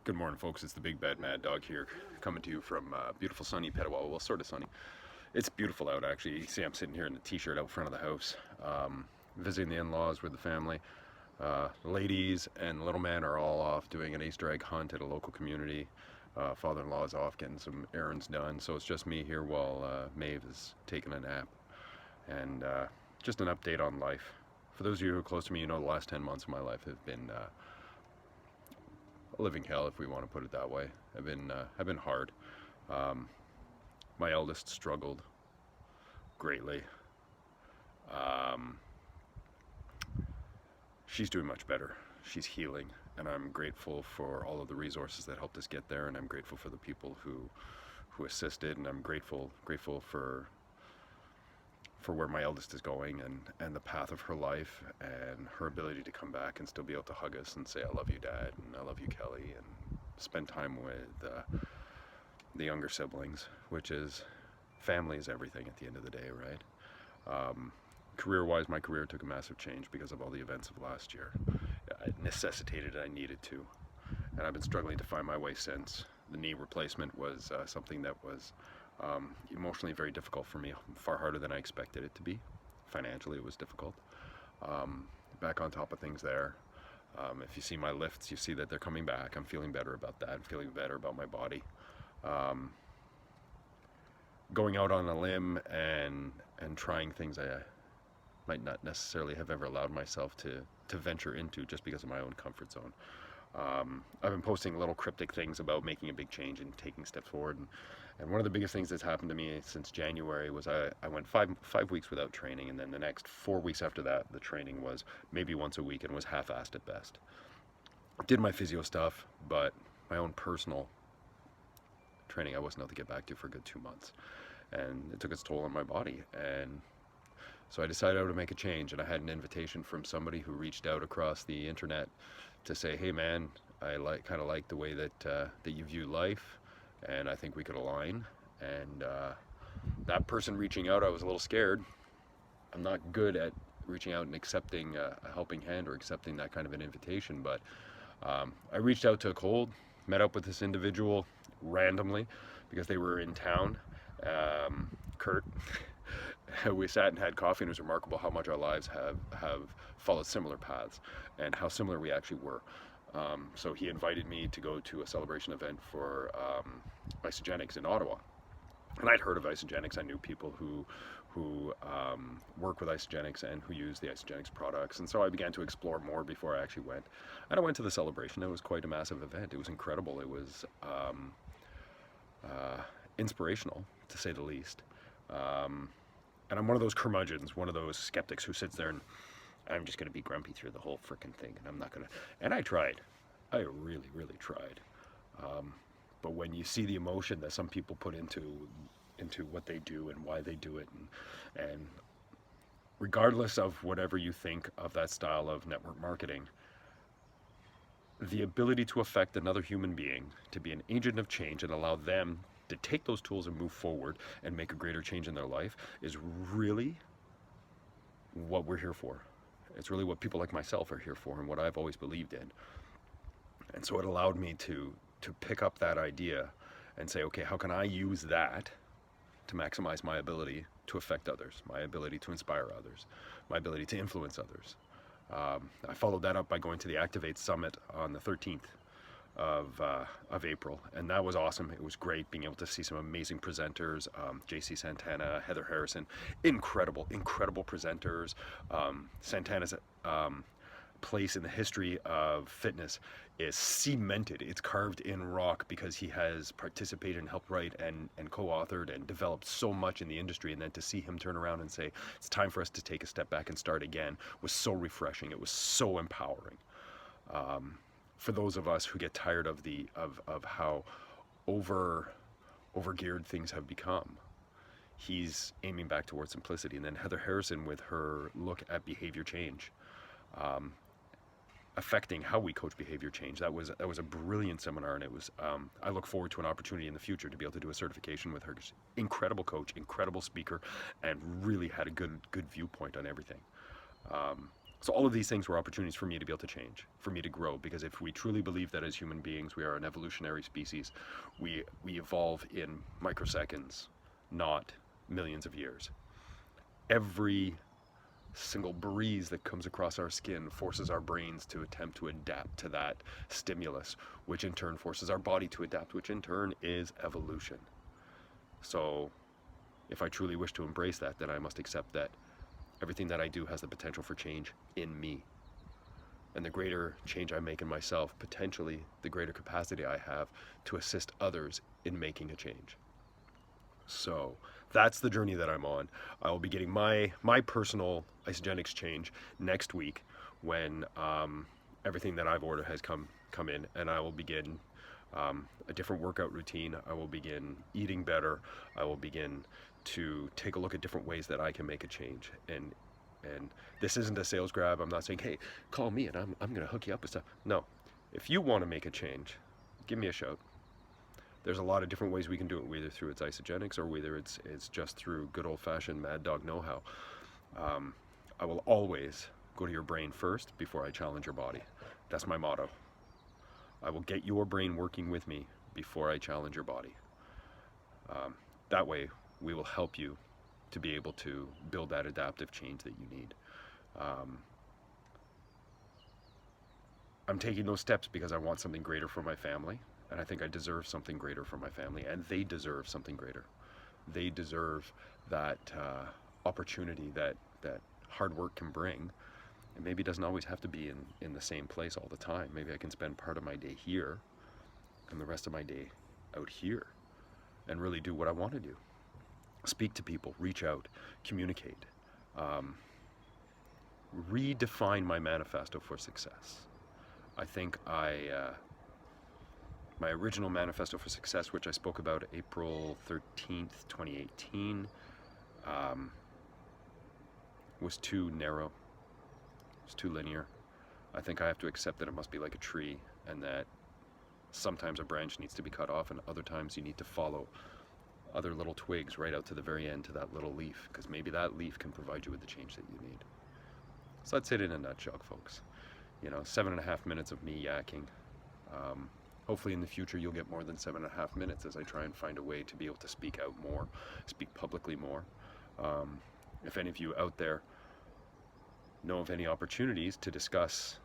Good morning, folks. It's the big bad MadDog here, coming to you from beautiful sunny Petawawa. Well, sort of sunny. It's beautiful out, actually. You see, I'm sitting here in a t-shirt out front of the house, visiting the in-laws with the family. The ladies and the little man are all off doing an Easter egg hunt at a local community. Father-in-law is off getting some errands done, so it's just me here while Maeve is taking a nap. And just an update on life. For those of you who are close to me, you know the last 10 months of my life have been a living hell, if we want to put it that way. Have been hard. My eldest struggled greatly. She's doing much better. She's healing, and I'm grateful for all of the resources that helped us get there, and I'm grateful for the people who assisted, and I'm grateful for where my eldest is going and the path of her life and her ability to come back and still be able to hug us and say, I love you, Dad, and I love you, Kelly, and spend time with the younger siblings, which is, family is everything at the end of the day, right? Career-wise, my career took a massive change because of all the events of last year. It necessitated it, I needed to, and I've been struggling to find my way since. The knee replacement was something that was emotionally very difficult for me, far harder than I expected it to be. Financially, it was difficult. Back on top of things there. If you see my lifts, you see that they're coming back. I'm feeling better about that. I'm feeling better about my body. Going out on a limb and trying things I might not necessarily have ever allowed myself to venture into just because of my own comfort zone. I've been posting little cryptic things about making a big change and taking steps forward. And one of the biggest things that's happened to me since January was I went five weeks without training, and then the next 4 weeks after that, the training was maybe once a week and was half-assed at best. Did my physio stuff, but my own personal training I wasn't able to get back to for a good 2 months. And it took its toll on my body. And so I decided I would make a change, and I had an invitation from somebody who reached out across the internet to say, hey man, I kind of like the way that you view life, and I think we could align. And that person reaching out, I was a little scared. I'm not good at reaching out and accepting a helping hand or accepting that kind of an invitation, but I reached out to a cold, met up with this individual randomly because they were in town. Kurt. We sat and had coffee, and it was remarkable how much our lives have followed similar paths and how similar we actually were. So he invited me to go to a celebration event for Isogenics in Ottawa. And I'd heard of Isogenics. I knew people who work with Isogenics and who use the Isogenics products. And so I began to explore more before I actually went. And I went to the celebration. It was quite a massive event. It was incredible. It was inspirational, to say the least. And I'm one of those curmudgeons, one of those skeptics who sits there and I'm just going to be grumpy through the whole frickin' thing, and I'm not going to. And I tried. I really, really tried. But when you see the emotion that some people put into what they do and why they do it, and regardless of whatever you think of that style of network marketing, the ability to affect another human being, to be an agent of change and allow them to take those tools and move forward and make a greater change in their life is really what we're here for. It's really what people like myself are here for and what I've always believed in. And so it allowed me to pick up that idea and say, okay, how can I use that to maximize my ability to affect others, my ability to inspire others, my ability to influence others. I followed that up by going to the Activate Summit on the 13th of April, and that was awesome. It was great being able to see some amazing presenters, JC Santana, Heather Harrison, incredible presenters. Santana's place in the history of fitness is cemented. It's carved in rock because he has participated and helped write and co-authored and developed so much in the industry, and then to see him turn around and say, it's time for us to take a step back and start again, was so refreshing. It was so empowering. For those of us who get tired of how overgeared things have become, he's aiming back towards simplicity. And then Heather Harrison with her look at behavior change, affecting how we coach behavior change. That was a brilliant seminar, and it was. I look forward to an opportunity in the future to be able to do a certification with her. Incredible coach, incredible speaker, and really had a good viewpoint on everything. So all of these things were opportunities for me to be able to change, for me to grow, because if we truly believe that as human beings we are an evolutionary species, we evolve in microseconds, not millions of years. Every single breeze that comes across our skin forces our brains to attempt to adapt to that stimulus, which in turn forces our body to adapt, which in turn is evolution. So if I truly wish to embrace that, then I must accept that everything that I do has the potential for change in me. And the greater change I make in myself, potentially the greater capacity I have to assist others in making a change. So that's the journey that I'm on. I will be getting my personal isogenics change next week when everything that I've ordered has come in, and I will begin a different workout routine. I will begin eating better. I will begin to take a look at different ways that I can make a change. And this isn't a sales grab. I'm not saying, hey, call me and I'm going to hook you up with stuff. No, if you want to make a change, give me a shout. There's a lot of different ways we can do it, whether through its isogenics or whether it's just through good old-fashioned MadDog know-how. I will always go to your brain first before I challenge your body. That's my motto. I will get your brain working with me before I challenge your body. That way, we will help you to be able to build that adaptive change that you need. I'm taking those steps because I want something greater for my family, and I think I deserve something greater for my family, and they deserve something greater. They deserve that opportunity that hard work can bring. And maybe it doesn't always have to be in the same place all the time. Maybe I can spend part of my day here and the rest of my day out here and really do what I want to do. Speak to people, reach out, communicate. Redefine my manifesto for success. I think my original manifesto for success, which I spoke about April 13th, 2018, was too narrow. It's too linear. I think I have to accept that it must be like a tree, and that sometimes a branch needs to be cut off and other times you need to follow other little twigs right out to the very end to that little leaf, because maybe that leaf can provide you with the change that you need. So that's it in a nutshell, folks. 7.5 minutes of me yakking. Hopefully in the future you'll get more than 7.5 minutes as I try and find a way to be able to speak out more, speak publicly more. If any of you out there know of any opportunities to discuss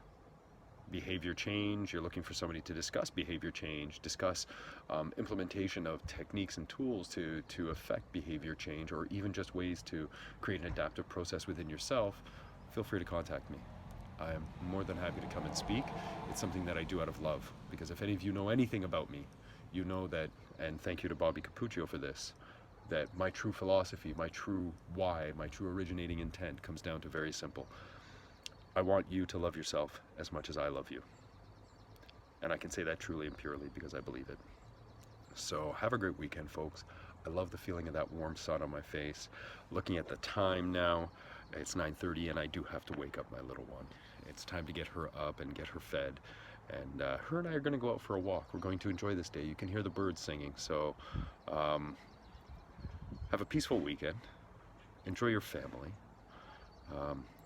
behavior change, you're looking for somebody to discuss behavior change, discuss implementation of techniques and tools to affect behavior change, or even just ways to create an adaptive process within yourself, feel free to contact me. I am more than happy to come and speak. It's something that I do out of love, because if any of you know anything about me, you know that, and thank you to Bobby Capuccio for this, that my true philosophy, my true why, my true originating intent comes down to very simple. I want you to love yourself as much as I love you. And I can say that truly and purely because I believe it. So have a great weekend, folks. I love the feeling of that warm sun on my face. Looking at the time now, it's 9:30 and I do have to wake up my little one. It's time to get her up and get her fed. And her and I are going to go out for a walk. We're going to enjoy this day. You can hear the birds singing. So have a peaceful weekend. Enjoy your family.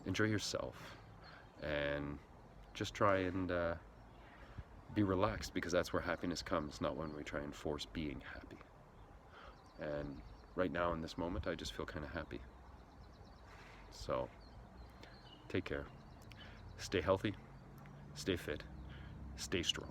Enjoy yourself. And just try and be relaxed, because that's where happiness comes, not when we try and force being happy. And right now in this moment, I just feel kind of happy. So take care. Stay healthy. Stay fit. Stay strong.